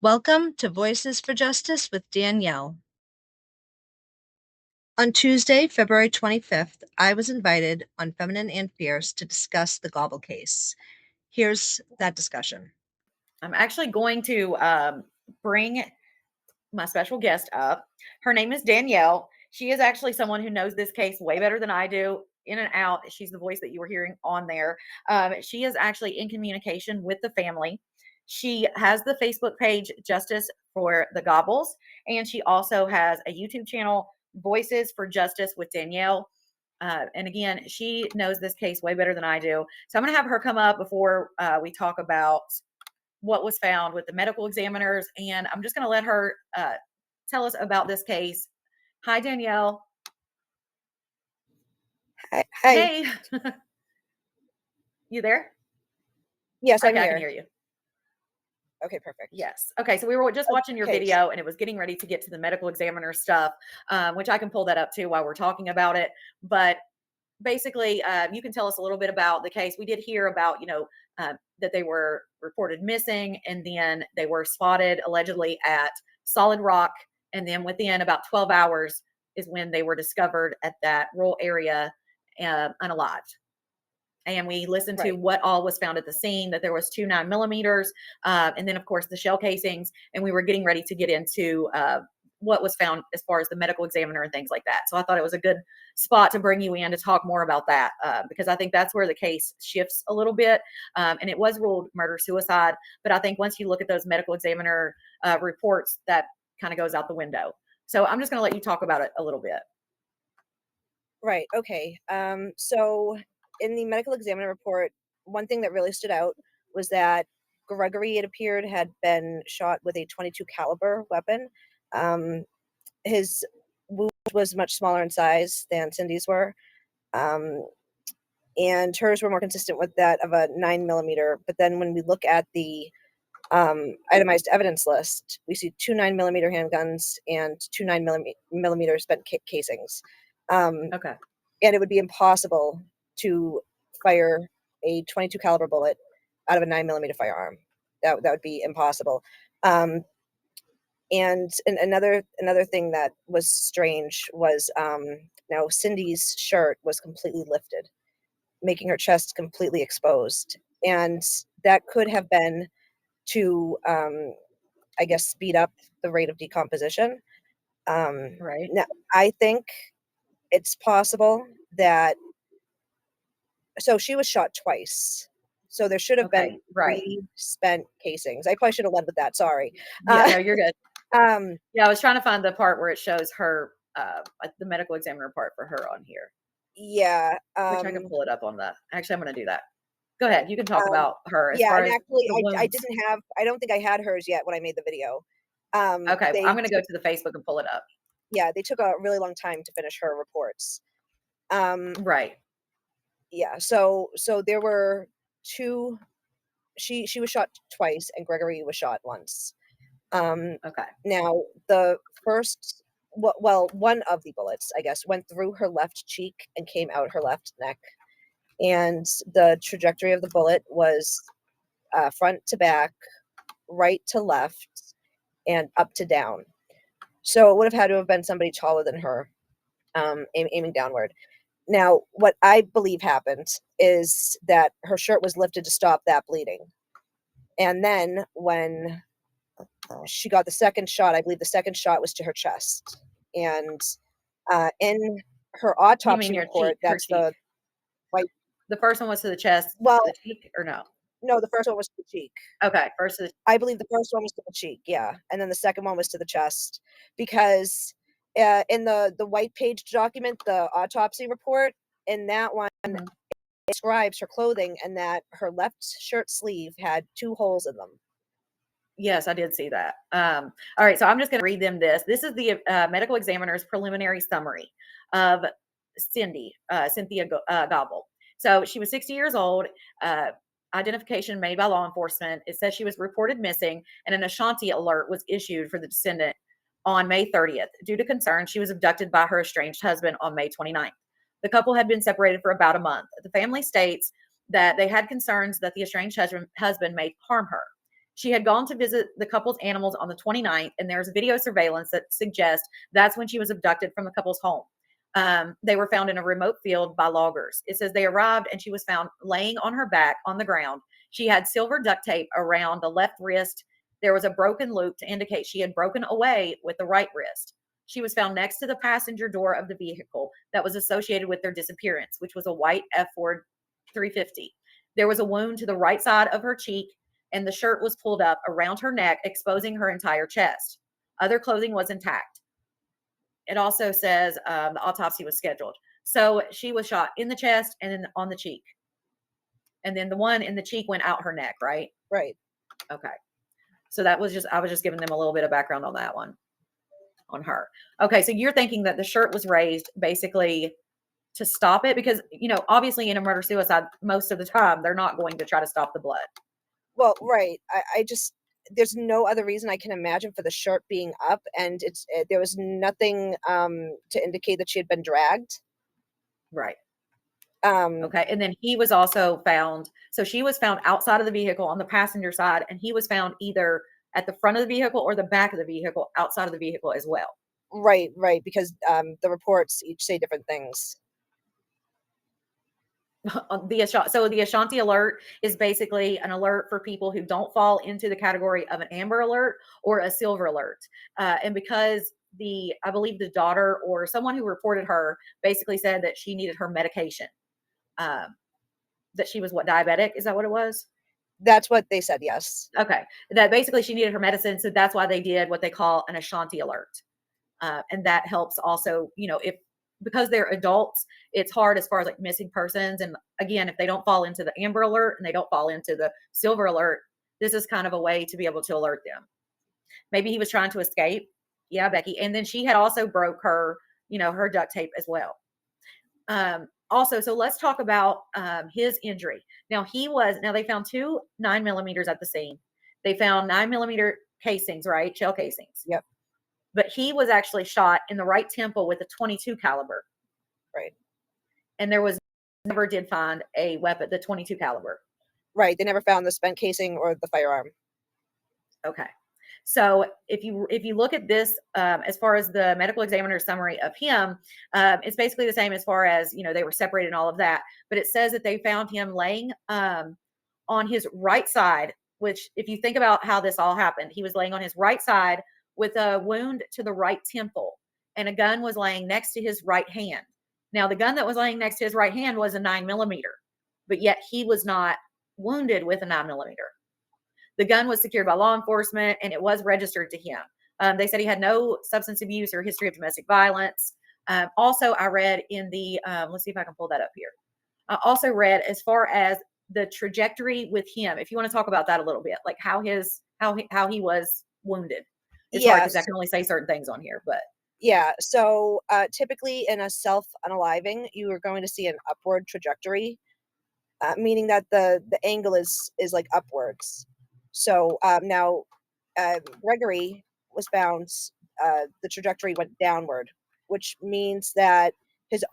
Welcome to Voices for Justice with Danielle. On Tuesday, February 25th, I was invited on Feminine and Fierce to discuss the Gobble case. Here's that discussion. I'm actually going to bring my special guest up. Her name is Danielle. She is actually someone who knows this case way better than I do, in and out. She's the voice that you were hearing on there. She is actually in communication with the family. She has the Facebook page Justice for the Gobbles, and she also has a YouTube channel, Voices for Justice with Danielle. And again, she knows this case way better than I do. So I'm going to have her come up before we talk about what was found with the medical examiners. And I'm just going to let her tell us about this case. Hi, Danielle. Hi. Hey. You there? Yes, I'm Okay, I here. can hear you. Okay, perfect. Yes. Okay, so we were just watching your Okay. video, and it was getting ready to get to the medical examiner stuff, which I can pull that up too while we're talking about it. But basically, you can tell us a little bit about the case. We did hear about, that they were reported missing, and then they were spotted allegedly at Solid Rock, and then within about 12 hours is when they were discovered at that rural area unalived. And we listened to Right. what all was found at the scene, that there was 2 9mm, and then of course the shell casings, and we were getting ready to get into what was found as far as the medical examiner and things like that. So I thought it was a good spot to bring you in to talk more about that, because I think that's where the case shifts a little bit. And it was ruled murder-suicide, but I think once you look at those medical examiner reports, that kind of goes out the window. So I'm just going to let you talk about it a little bit. Right. Okay. So in the medical examiner report, one thing that really stood out was that Gregory, it appeared, had been shot with a 22 caliber weapon. His wound was much smaller in size than Cindy's were. And hers were more consistent with that of a 9mm. But then when we look at the itemized evidence list, we see 2 9mm handguns and 2 9mm spent casings. Okay. And it would be impossible to fire a 22 caliber bullet out of a 9mm firearm. That would be impossible. And another thing that was strange was now Cindy's shirt was completely lifted, making her chest completely exposed, and that could have been to I guess speed up the rate of decomposition. Right. Now I think it's possible that, so she was shot twice. So there should have Okay. been Right. 3 spent casings. I probably should have led with that, sorry. Yeah, no, you're good. Um, Yeah, I was trying to find the part where it shows her, the medical examiner part for her on here, yeah, which I can pull it up on the. Actually, I'm going to do that. Go ahead. You can talk um, about her as yeah, far and as actually the wounds. I don't think I had hers yet when I made the video. Okay, I'm They going to go to the Facebook and pull it up. Yeah, they took a really long time to finish her reports. Right. Yeah, so there were 2. She was shot twice, and Gregory was shot once. Okay. Now the first, well, one of the bullets, I guess, went through her left cheek and came out her left neck, and the trajectory of the bullet was front to back, right to left, and up to down. So it would have had to have been somebody taller than her, aiming downward. Now, what I believe happened is that her shirt was lifted to stop that bleeding. And then when she got the second shot, I believe the second shot was to her chest. And in her You autopsy mean your report, cheek? Her that's cheek. the white. The first one was to the chest, Well, the cheek, or no? no, the first one was to the cheek. Okay, first to the. I believe the first one was to the cheek, yeah, and then the second one was to the chest, because in the white page document, the autopsy report, in that one, Mhm. it describes her clothing and that her left shirt sleeve had 2 holes in them. Yes, I did see that. All right, so I'm just going to read them this. This is the medical examiner's preliminary summary of Cynthia Gobble. So she was 60 years old. Identification made by law enforcement. It says she was reported missing, and an Ashanti alert was issued for the descendant on May 30th. Due to concern, she was abducted by her estranged husband on May 29th. The couple had been separated for about a month. The family states that they had concerns that the estranged husband may harm her. She had gone to visit the couple's animals on the 29th, and there's video surveillance that suggests that's when she was abducted from the couple's home. They were found in a remote field by loggers. It says they arrived and she was found laying on her back on the ground. She had silver duct tape around the left wrist. There was a broken loop to indicate she had broken away with the right wrist. She was found next to the passenger door of the vehicle that was associated with their disappearance, which was a white Ford 350. There was a wound to the right side of her cheek, and the shirt was pulled up around her neck, exposing her entire chest. Other clothing was intact. It also says the autopsy was scheduled. So she was shot in the chest and then on the cheek. And then the one in the cheek went out her neck, right? Right. Okay. So that was I was just giving them a little bit of background on that one, on her. Okay. So you're thinking that the shirt was raised basically to stop it because, obviously in a murder suicide, most of the time, they're not going to try to stop the blood. Well, right. I just, there's no other reason I can imagine for the shirt being up, and there was nothing to indicate that she had been dragged. Right. Um, Okay. And then he was also found. So she was found outside of the vehicle on the passenger side, and he was found either at the front of the vehicle or the back of the vehicle, outside of the vehicle as well. right, because the reports each say different things. So the Ashanti alert is basically an alert for people who don't fall into the category of an amber alert or a silver alert. And because I believe the daughter or someone who reported her basically said that she needed her medication. That she was diabetic? Is that what it was? That's what they said, yes. Okay. That basically she needed her medicine. So that's why they did what they call an Ashanti alert. And that helps also, because they're adults, it's hard as far as like missing persons. And again, if they don't fall into the amber alert and they don't fall into the silver alert, this is kind of a way to be able to alert them. Maybe he was trying to escape. Yeah, Becky. And then she had also broke her, her duct tape as well. Also, so let's talk about his injury. Now they found 2 9mm at the scene. They found 9mm casings, right? Shell casings. Yep. But he was actually shot in the right temple with a .22 caliber. Right. And there was never did find a weapon, the .22 caliber. Right. They never found the spent casing or the firearm. Okay. So if you look at this, as far as the medical examiner summary of him, it's basically the same as far as, they were separated and all of that. But it says that they found him laying on his right side, which if you think about how this all happened, he was laying on his right side with a wound to the right temple, and a gun was laying next to his right hand. Now, the gun that was laying next to his right hand was a 9mm, but yet he was not wounded with a 9mm. The gun was secured by law enforcement, and it was registered to him. They said he had no substance abuse or history of domestic violence. Also, I read in the, let's see if I can pull that up here. I also read as far as the trajectory with him, if you want to talk about that a little bit, like how he was wounded. It's hard because I can only say certain things on here, but. Yeah. So typically in a self-unaliving, you are going to see an upward trajectory, meaning that the angle is like upwards. So now Gregory was found, the trajectory went downward, which means that his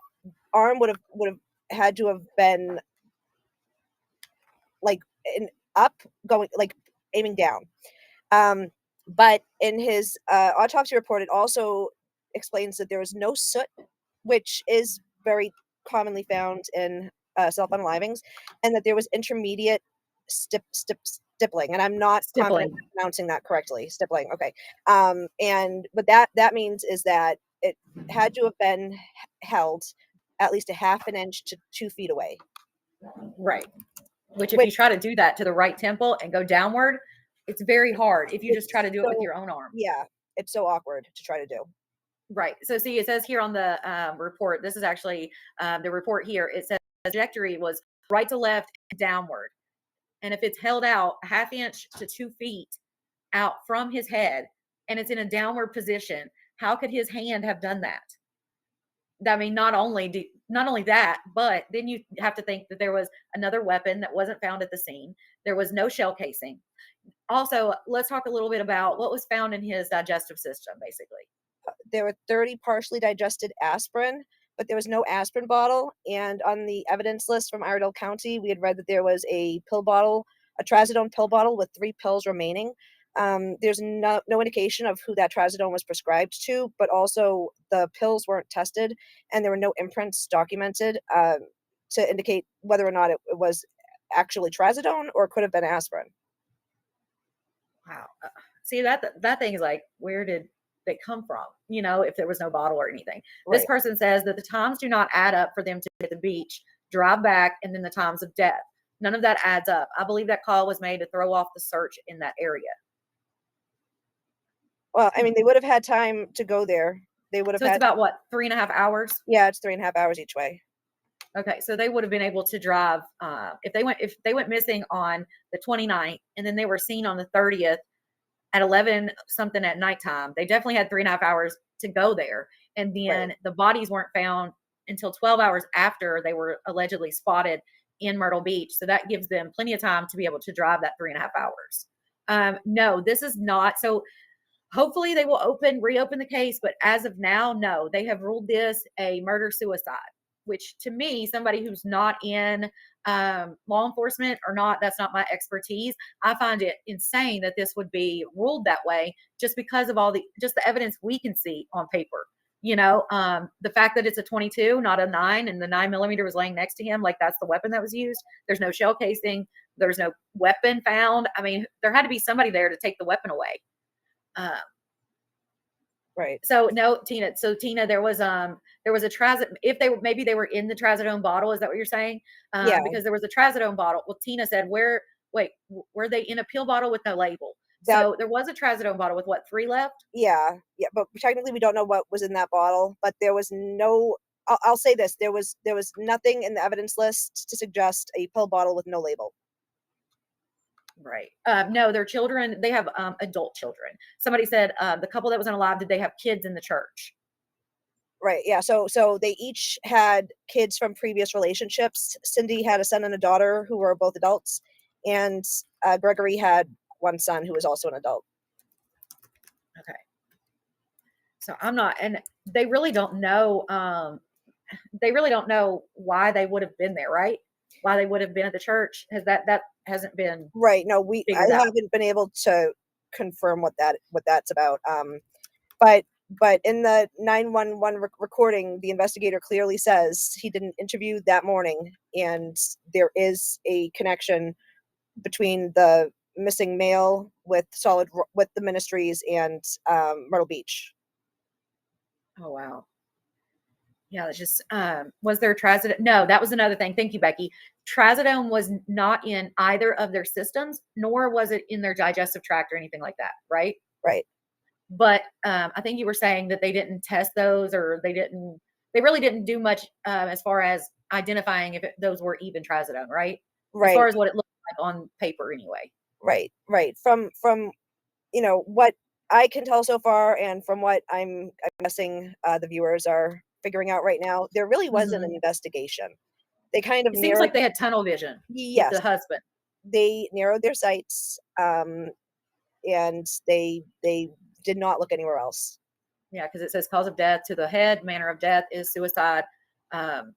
arm would have had to have been like up, going like aiming down. But in his autopsy report, it also explains that there was no soot, which is very commonly found in self-unalivings, and that there was intermediate stippling, and I'm not confident pronouncing that correctly. Stippling, okay. And but that means is that it had to have been held at least a half an inch to 2 feet away. Right. Which if you try to do that to the right temple and go downward, it's very hard if you just try to do it with your own arm. Yeah, it's so awkward to try to do. Right. So see, it says here on the report, this is actually the report here. It says the trajectory was right to left, downward. And if it's held out a half inch to 2 feet out from his head and it's in a downward position, how could his hand have done that? I mean, not only that, but then you have to think that there was another weapon that wasn't found at the scene. There was no shell casing. Also, let's talk a little bit about what was found in his digestive system, basically. There were 30 partially digested aspirin, but there was no aspirin bottle. And on the evidence list from Iredell County, we had read that there was a pill bottle a trazodone pill bottle with 3 pills remaining. There's no indication of who that trazodone was prescribed to, but also the pills weren't tested, and there were no imprints documented to indicate whether or not it was actually trazodone or it could have been aspirin. Wow. See, that thing is like, where did they come from? If there was no bottle or anything. This Right. person says that the times do not add up for them to be at the beach, drive back, and then the times of death. None of that adds up. I believe that call was made to throw off the search in that area. Well, I mean, they would have had time to go there. They would have So it's had, about what, 3.5 hours? yeah, it's 3.5 hours each way. Okay, so they would have been able to drive if they went missing on the 29th and then they were seen on the 30th at 11 something at nighttime. They definitely had 3.5 hours to go there, and then Right. the bodies weren't found until 12 hours after they were allegedly spotted in Myrtle Beach. So that gives them plenty of time to be able to drive that 3.5 hours. No, this is not. So hopefully they will reopen the case, but as of now, no, they have ruled this a murder suicide, which to me, somebody who's not in law enforcement or not, that's not my expertise. I find it insane that this would be ruled that way just because of just the evidence we can see on paper. The fact that it's a 22, not a 9, and the 9mm was laying next to him, like that's the weapon that was used. There's no shell casing. There's no weapon found. I mean, there had to be somebody there to take the weapon away. Right. So no, Tina. So Tina, there was a trazodone. If maybe they were in the trazodone bottle, is that what you're saying? Yeah. Because there was a trazodone bottle. Well, Tina said, were they in a pill bottle with no label? That So there was a trazodone bottle with what, 3 left? Yeah, but technically we don't know what was in that bottle, but there was no. I'll say this: there was nothing in the evidence list to suggest a pill bottle with no label. Right. No, their children. They have adult children. Somebody said the couple that was unalive, did they have kids in the church? Right. Yeah. So they each had kids from previous relationships. Cindy had a son and a daughter who were both adults, and Gregory had one son who was also an adult. Okay. So I'm not, and they really don't know. They really don't know why they would have been there, right? Why they would have been at the church. That hasn't been Right. No, I figured out. haven't been able to confirm what that's about. But in the 911 recording, the investigator clearly says he did an interview that morning, and there is a connection between the missing male with the ministries and Myrtle Beach. Oh wow. Yeah, that's just was there trazodone? No, that was another thing. Thank you, Becky. Trazodone was not in either of their systems, nor was it in their digestive tract or anything like that, right? Right. But I think you were saying that they didn't test those, or they really didn't do much as far as identifying if those were even trazodone, right? As Right. far as what it looked like on paper, anyway. Right. From what I can tell so far, and from what I'm guessing the viewers are figuring out right now, there really wasn't an Mhm. investigation. They kind of It seems narrowed. like they had tunnel vision with Yes, the husband. they narrowed their sights, and they did not look anywhere else. Yeah, because it says cause of death to the head, manner of death is suicide. Um,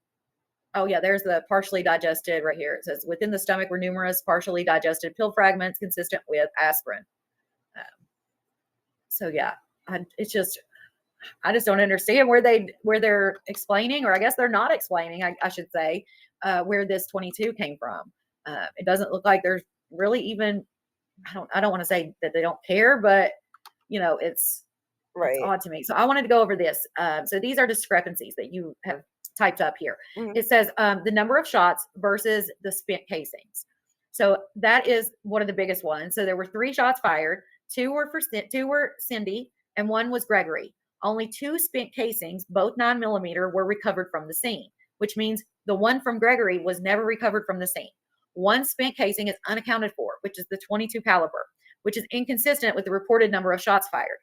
oh yeah, there's the partially digested right here. It says within the stomach were numerous partially digested pill fragments consistent with aspirin. Um, so yeah, I just don't understand where they're explaining, or I guess they're not explaining, I should say, where this 22 came from. It doesn't look like there's really even. I don't want to say that they don't care, but it's Right. odd to me. So I wanted to go over this. So these are discrepancies that you have typed up here. Mhm. It says the number of shots versus the spent casings. So that is one of the biggest ones. So there were 3 shots fired. 2 were Cindy, and 1 was Gregory. Only 2 spent casings, both 9mm, were recovered from the scene, which means the one from Gregory was never recovered from the scene. 1 spent casing is unaccounted for, which is the 22 caliber, which is inconsistent with the reported number of shots fired.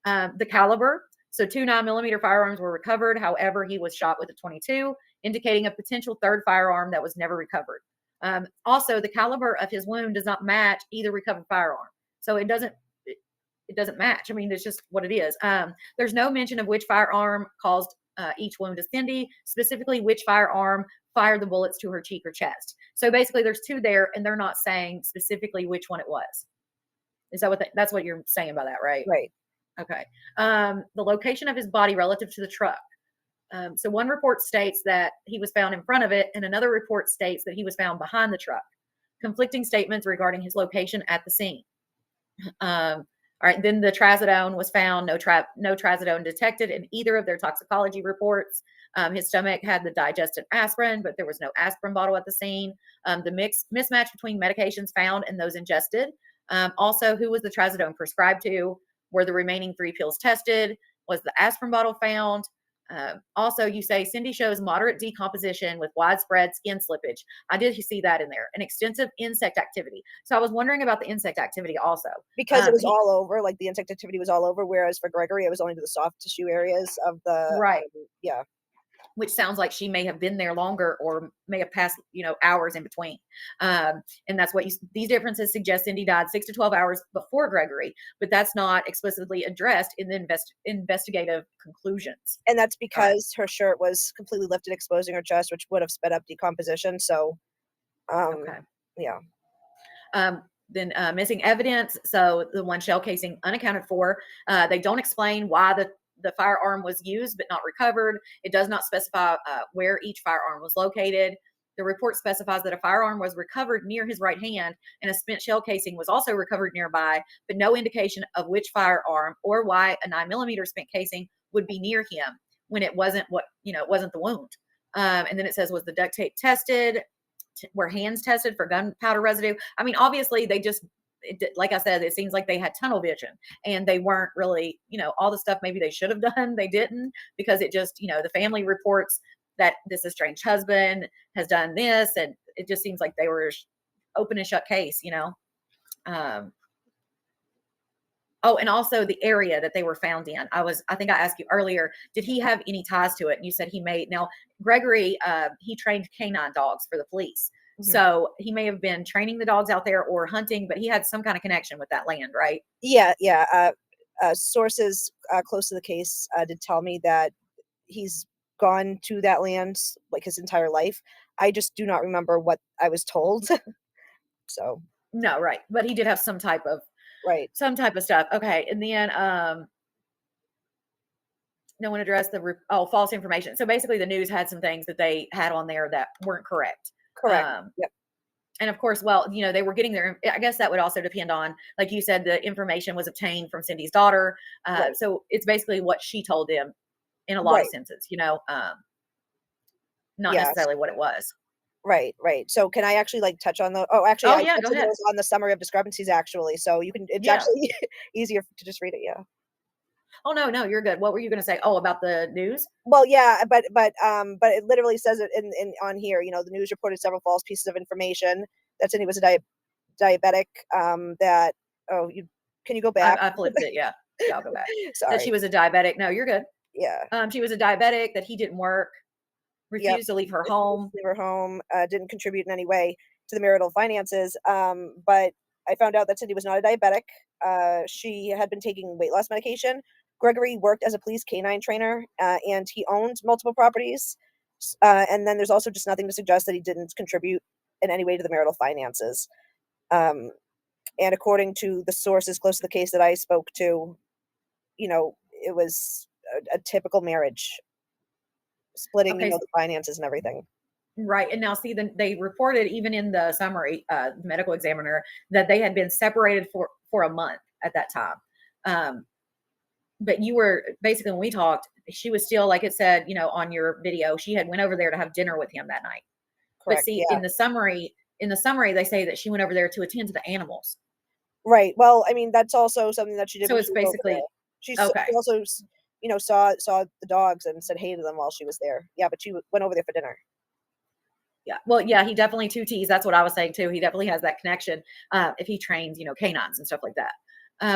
The caliber, so 2 9mm firearms were recovered. However, he was shot with a 22, indicating a potential third firearm that was never recovered. Also, the caliber of his wound does not match either recovered firearm, so it doesn't match. I mean, it's just what it is. There's no mention of which firearm caused each wound to Cindy, specifically which firearm fired the bullets to her cheek or chest. So basically, there's two there, and they're not saying specifically which one it was. Is that that's what you're saying by that, right? Right. Okay. The location of his body relative to the truck. So one report states that he was found in front of it, and another report states that he was found behind the truck. Conflicting statements regarding his location at the scene. All right, then the trazodone was found. No trazodone detected in either of their toxicology reports. His stomach had the digested aspirin, but there was no aspirin bottle at the scene. The mismatch between medications found and those ingested. Also, who was the trazodone prescribed to? Were the remaining 3 pills tested? Was the aspirin bottle found? Also, you say Cindy shows moderate decomposition with widespread skin slippage. I did see that in there. And extensive insect activity. So I was wondering about the insect activity also. Because it was all over, like the insect activity was all over, whereas for Gregory, it was only to the soft tissue areas of the, right. Yeah. Which sounds like she may have been there longer or may have passed, hours in between. And that's what these differences suggest Cindy died 6 to 12 hours before Gregory, but that's not explicitly addressed in the investigative conclusions. And that's because her shirt was completely lifted, exposing her chest, which would have sped up decomposition. So, okay. Yeah. Then missing evidence. So the one shell casing unaccounted for. They don't explain why the firearm was used but not recovered. It does not specify where each firearm was located. The report specifies that a firearm was recovered near his right hand and a spent shell casing was also recovered nearby, but no indication of which firearm or why a 9mm spent casing would be near him when it wasn't it wasn't the wound. And then it says, was the duct tape tested? Were hands tested for gunpowder residue? I mean, obviously they just, like I said, it seems like they had tunnel vision and they weren't really, all the stuff maybe they should have done, they didn't, because it just, the family reports that this estranged husband has done this, and it just seems like they were open and shut case, Oh, and also the area that they were found in. I think I asked you earlier, did he have any ties to it? And you said he may. Now, Gregory, he trained canine dogs for the police. Mm-hmm. So he may have been training the dogs out there or hunting, but he had some kind of connection with that land, right? Yeah. Sources close to the case did tell me that he's gone to that land like his entire life. I just do not remember what I was told. So. No, right. But he did have some type of stuff. Okay. And then no one addressed false information. So basically the news had some things that they had on there that weren't correct. Yep. And of course, they were getting their, I guess that would also depend on, like you said, the information was obtained from Cindy's daughter. Right. So it's basically what she told them in a lot of senses, not necessarily what it was. Right. So can I actually touch on I go ahead. On the summary of discrepancies actually. So you can, it's actually easier to just read it. Yeah. Oh no, you're good. What were you going to say? Oh, about the news? Well, yeah, but it literally says it in on here. The news reported several false pieces of information that Cindy was a diabetic. Can you go back? I flipped it. Yeah, I'll go back. Sorry. That she was a diabetic. No, you're good. Yeah. She was a diabetic. That he didn't work. Refused to leave her home. Didn't contribute in any way to the marital finances. But I found out that Cindy was not a diabetic. She had been taking weight loss medication. Gregory worked as a police canine trainer, and he owned multiple properties. And then there's also just nothing to suggest that he didn't contribute in any way to the marital finances. And according to the sources close to the case that I spoke to, it was a typical marriage, splitting, the finances and everything. Right. And now see, they reported even in the summary, the medical examiner, that they had been separated for a month at that time. But you were basically, when we talked, she was still, like it said, on your video, she had went over there to have dinner with him that night. Correct. But see, in the summary, they say that she went over there to attend to the animals. Right. Well, I mean, that's also something that she did. So it's basically, she also, saw the dogs and said hey to them while she was there. Yeah. But she went over there for dinner. Yeah. Well, yeah, he definitely 2 T's. That's what I was saying too. He definitely has that connection. If he trains, canines and stuff like that.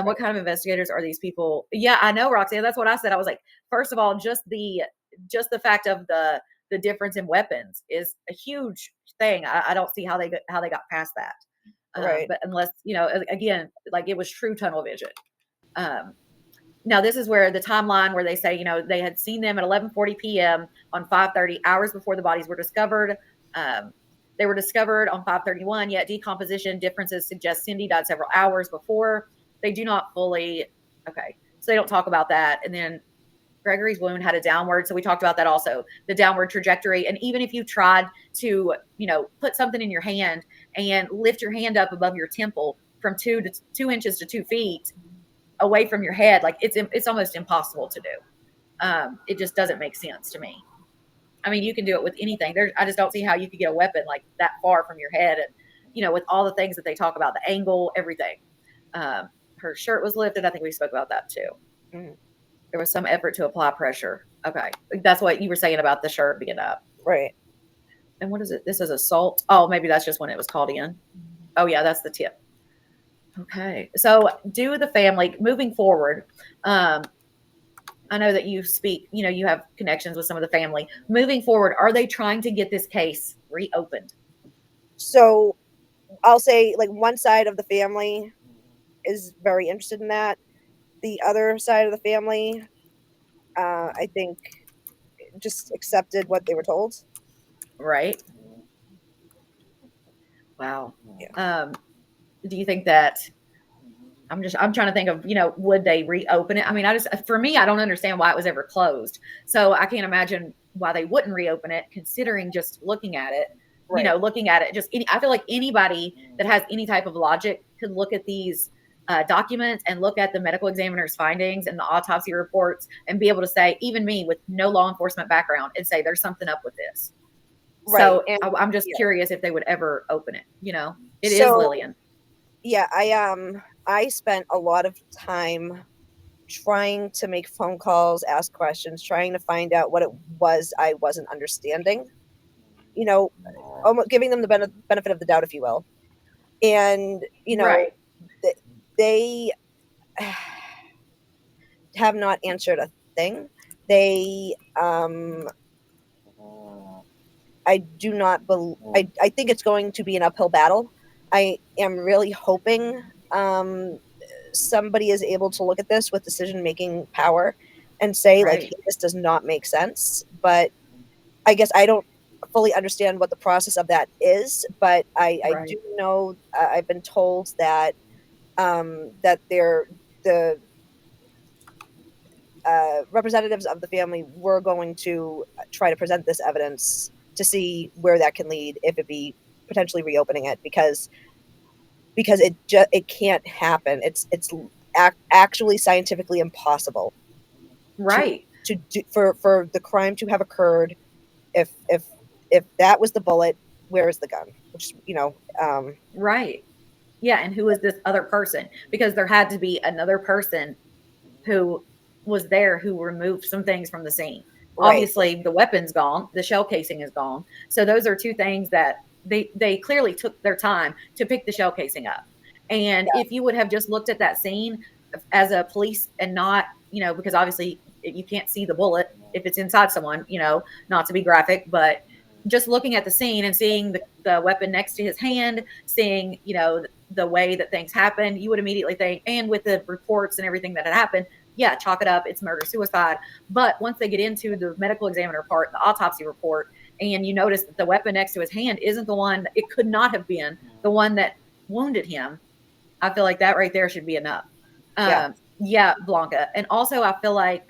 What kind of investigators are these people? Yeah, I know, Roxanne. That's what I said. I was like, first of all, just the fact of the difference in weapons is a huge thing. I don't see how they got past that. Right. But unless, again, like it was true tunnel vision. Now this is where the timeline where they say, they had seen them at 11:40 p.m. on 5:30 hours before the bodies were discovered. They were discovered on 5/31, yet decomposition differences suggest Cindy died several hours before. They do not fully, okay, so they don't talk about that. And then Gregory's wound had a downward, so we talked about that also, the downward trajectory. And even if you tried to, put something in your hand and lift your hand up above your temple from 2 inches to 2 feet away from your head, like it's almost impossible to do. It just doesn't make sense to me. I mean, you can do it with anything. I just don't see how you could get a weapon like that far from your head, and with all the things that they talk about, the angle, everything. Her shirt was lifted. I think we spoke about that too. Mhm. There was some effort to apply pressure. Okay, that's what you were saying about the shirt being up. Right. And what is it? This is assault. Oh, maybe that's just when it was called in. Oh yeah, that's the tip. Okay, so do the family moving forward. I know that you speak, you have connections with some of the family. Moving forward, are they trying to get this case reopened? So I'll say, like, one side of the family is very interested in that. The other side of the family, I think, just accepted what they were told. Right. Wow. Yeah. Do you think that I'm trying to think of, would they reopen it? I mean, for me, I don't understand why it was ever closed. So I can't imagine why they wouldn't reopen it, considering just looking at it, Right. looking at it, I feel like anybody that has any type of logic could look at these documents and look at the medical examiner's findings and the autopsy reports and be able to say, even me with no law enforcement background, and say, there's something up with this. Right. So And I'm just yeah. curious if they would ever open it. It is So, Lillian. yeah, I spent a lot of time trying to make phone calls, ask questions, trying to find out what it was I wasn't understanding. Almost giving them the benefit of the doubt, if you will. And Right. they have not answered a thing. They I do not believe. I think it's going to be an uphill battle. I am really hoping somebody is able to look at this with decision-making power and say, like, Right. hey, this does not make sense. But I guess I don't fully understand what the process of that is. But I Right. do know, I've been told that that the representatives of the family were going to try to present this evidence to see where that can lead, if it be potentially reopening it, because it can't happen. It's actually scientifically impossible Right. to do, for the crime to have occurred. If that was the bullet, where is the gun? Which Right. Yeah, and who is this other person? Because there had to be another person who was there who removed some things from the scene. right. Obviously, the weapon's gone, the shell casing is gone. So those are two things that they clearly took their time to pick the shell casing up. And Yeah. if you would have just looked at that scene as a police and not, because obviously you can't see the bullet if it's inside someone, not to be graphic, but just looking at the scene and seeing the weapon next to his hand, seeing, the way that things happened, you would immediately think, and with the reports and everything that had happened, yeah, chalk it up, it's murder suicide. But once they get into the medical examiner part, the autopsy report, and you notice that the weapon next to his hand isn't the one, it could not have been the one that wounded him, I feel like that right there should be enough. Yeah, Blanca. And also I feel like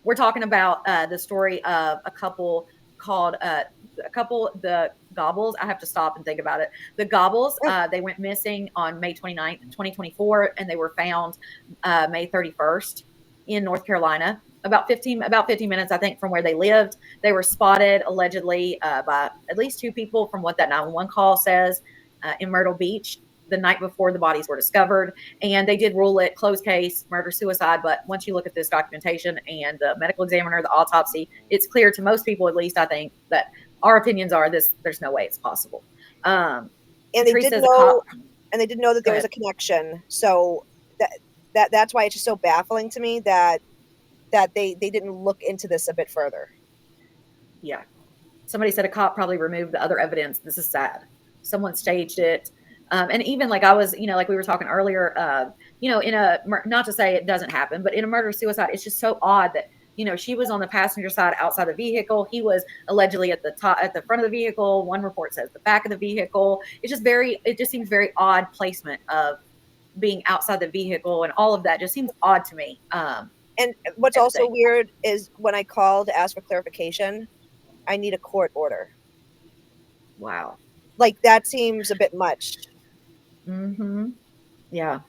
we're talking about the story of a couple called the Gobbles. I have to stop and think about it. The Gobbles, they went missing on May 29th, 2024, and they were found May 31st in North Carolina, about 15 minutes, I think, from where they lived. They were spotted allegedly by at least two people, from what that 911 call says, in Myrtle Beach the night before the bodies were discovered. And they did rule it closed case, murder suicide. But once you look at this documentation and the medical examiner, the autopsy, it's clear to most people, at least I think, that our opinions are there's no way it's possible. And they did know, that there was a connection. So that's why it's just so baffling to me that they didn't look into this a bit further. Yeah. Somebody said a cop probably removed the other evidence. This is sad. Someone staged it. And even like I was, like we were talking earlier, in not to say it doesn't happen, but in a murder suicide, it's just so odd that she was on the passenger side outside the vehicle. He was allegedly at the top, at the front of the vehicle. One report says the back of the vehicle. It just seems very odd placement of being outside the vehicle, and all of that just seems odd to me. And what's also Everything. weird is when I call to ask for clarification, I need a court order. Wow. Like, that seems a bit much. Mm-hmm. Yeah.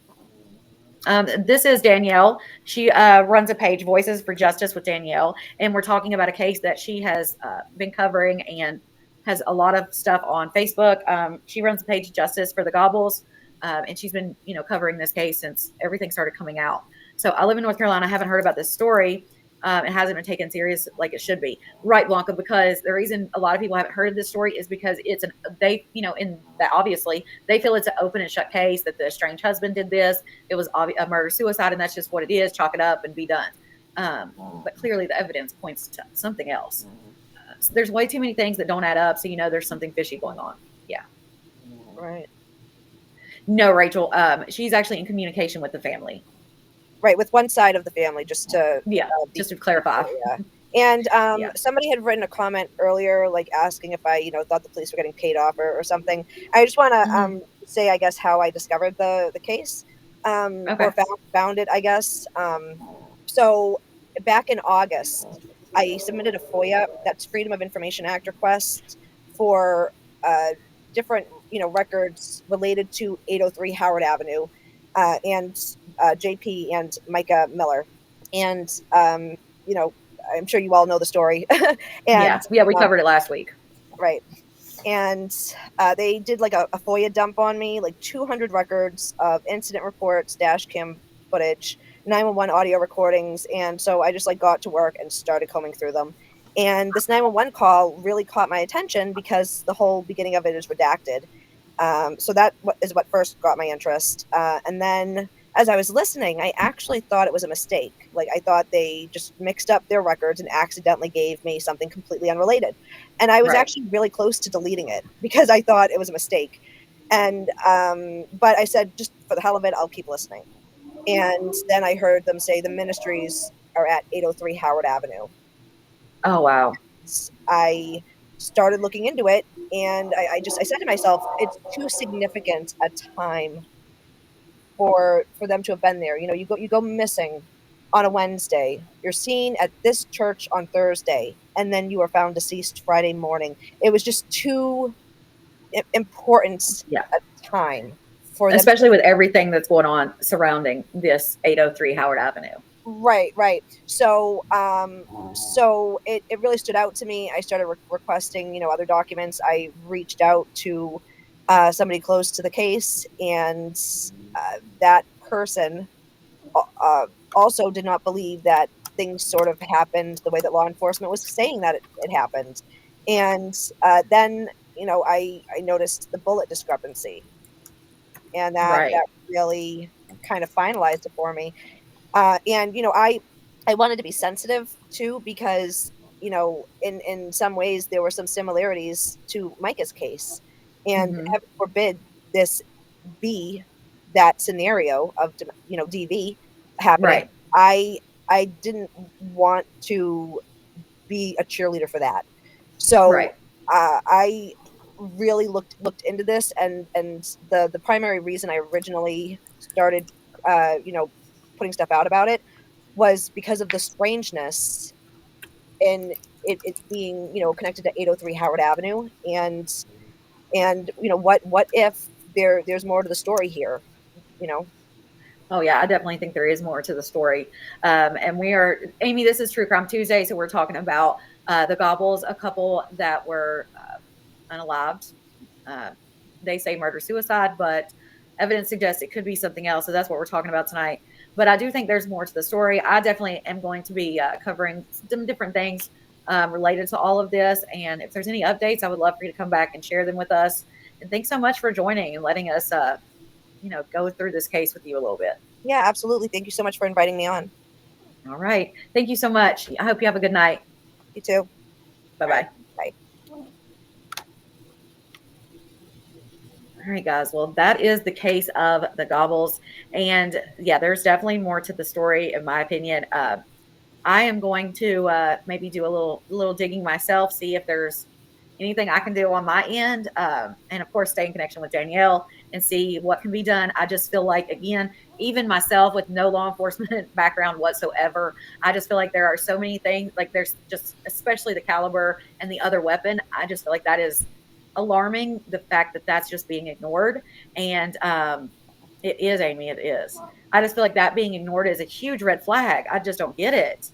This is Danielle. She runs a page, Voices for Justice with Danielle, and we're talking about a case that she has been covering and has a lot of stuff on Facebook. She runs a page, Justice for the Gobbles, and she's been, covering this case since everything started coming out. So I live in North Carolina. I haven't heard about this story. It hasn't been taken serious like it should be, right, Blanca? Because the reason a lot of people haven't heard of this story is because in that obviously they feel it's an open and shut case, that the estranged husband did this. It was a murder suicide, and that's just what it is. Chalk it up and be done. But clearly, the evidence points to something else. So there's way too many things that don't add up, so there's something fishy going on. Yeah. Right. No, Rachel. She's actually in communication with the family. Right, with one side of the family, just to just to clarify. Yeah. And somebody had written a comment earlier, like asking if I, thought the police were getting paid off or something. I just want to say, I guess, how I discovered the case, Okay. or found it, I guess. So back in August, I submitted a FOIA, that's Freedom of Information Act request, for different, records related to 803 Howard Avenue, and JP and Micah Miller. And, I'm sure you all know the story. And we covered it last week. Right. And they did like a FOIA dump on me, like 200 records of incident reports, dash cam footage, 911 audio recordings. And so I just got to work and started combing through them. And this 911 call really caught my attention because the whole beginning of it is redacted. So that is what first got my interest. And then as I was listening, I actually thought it was a mistake. Like, I thought they just mixed up their records and accidentally gave me something completely unrelated. And I was actually really close to deleting it because I thought it was a mistake. And, but I said, just for the hell of it, I'll keep listening. And then I heard them say the ministries are at 803 Howard Avenue. Oh, wow. I started looking into it, and I said to myself, it's too significant a time for them to have been there. You go missing on a Wednesday, you're seen at this church on Thursday, and then you are found deceased Friday morning. It was just too important a time for them, especially with everything that's going on surrounding this 803 Howard Avenue. Right. So it really stood out to me. I started requesting, other documents. I reached out to somebody close to the case, and that person also did not believe that things sort of happened the way that law enforcement was saying that it happened. And then, I noticed the bullet discrepancy, and that really kind of finalized it for me. And, I wanted to be sensitive too, because, in some ways there were some similarities to Micah's case, and heaven forbid this be that scenario of, DV happening. Right. I didn't want to be a cheerleader for that. So I really looked into this, and the primary reason I originally started, putting stuff out about it was because of the strangeness in it being, connected to 803 Howard Avenue, and what if there's more to the story here, Oh yeah, I definitely think there is more to the story. And we are, Amy, this is True Crime Tuesday, so we're talking about the Gobbles, a couple that were unalived. They say murder-suicide, but evidence suggests it could be something else, so that's what we're talking about tonight. But I do think there's more to the story. I definitely am going to be covering some different things related to all of this, and if there's any updates, I would love for you to come back and share them with us. And thanks so much for joining and letting us go through this case with you a little bit. Yeah, absolutely. Thank you so much for inviting me on. All right. Thank you so much. I hope you have a good night. You too. Bye-bye. Bye. All right, guys. Well, that is the case of the Gobbles. And yeah, there's definitely more to the story, in my opinion. I am going to maybe do a little digging myself, see if there's anything I can do on my end, and of course, stay in connection with Danielle and see what can be done. I just feel like, again, even myself with no law enforcement background whatsoever, I just feel like there are so many things. Like there's just, especially the caliber and the other weapon. I just feel like that is alarming. The fact that that's just being ignored, and it is, Amy. It is. I just feel like that being ignored is a huge red flag. I just don't get it.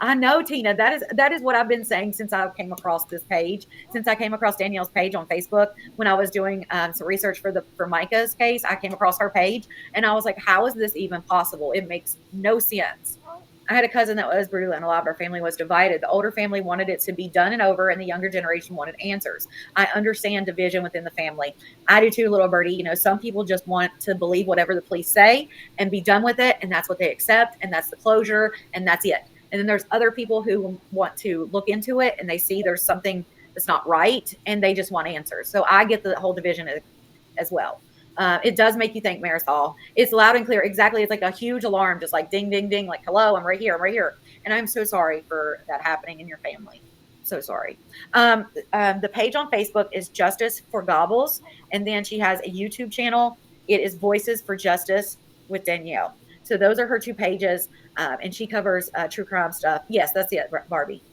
I know, Tina. That is what I've been saying since I came across this page. Since I came across Danielle's page on Facebook when I was doing some research for Micah's case, I came across her page and I was like, "How is this even possible? It makes no sense." I had a cousin that was brutal, and a lot of our family was divided. The older family wanted it to be done and over, and the younger generation wanted answers. I understand division within the family. I do too, little birdie. You know, some people just want to believe whatever the police say and be done with it, and that's what they accept, and that's the closure, and that's it. And then there's other people who want to look into it, and they see there's something that's not right, and they just want answers. So I get the whole division as well. It does make you think, Marisol. It's loud and clear. Exactly. It's like a huge alarm, just like ding, ding, ding, like, hello, I'm right here. I'm right here. And I'm so sorry for that happening in your family. So sorry. The page on Facebook is Justice for Gobbles. And then she has a YouTube channel. It is Voices for Justice with Danielle. So those are her two pages. And she covers true crime stuff. Yes, that's it, Barbie.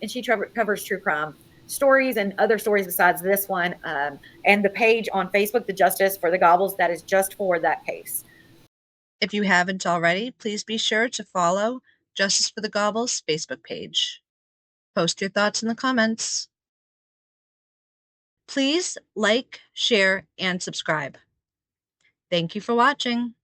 And she covers true crime stories and other stories besides this one. And the page on Facebook, the Justice for the Gobbles, that is just for that case. If you haven't already, please be sure to follow Justice for the Gobbles Facebook page. Post your thoughts in the comments. Please like, share, and subscribe. Thank you for watching.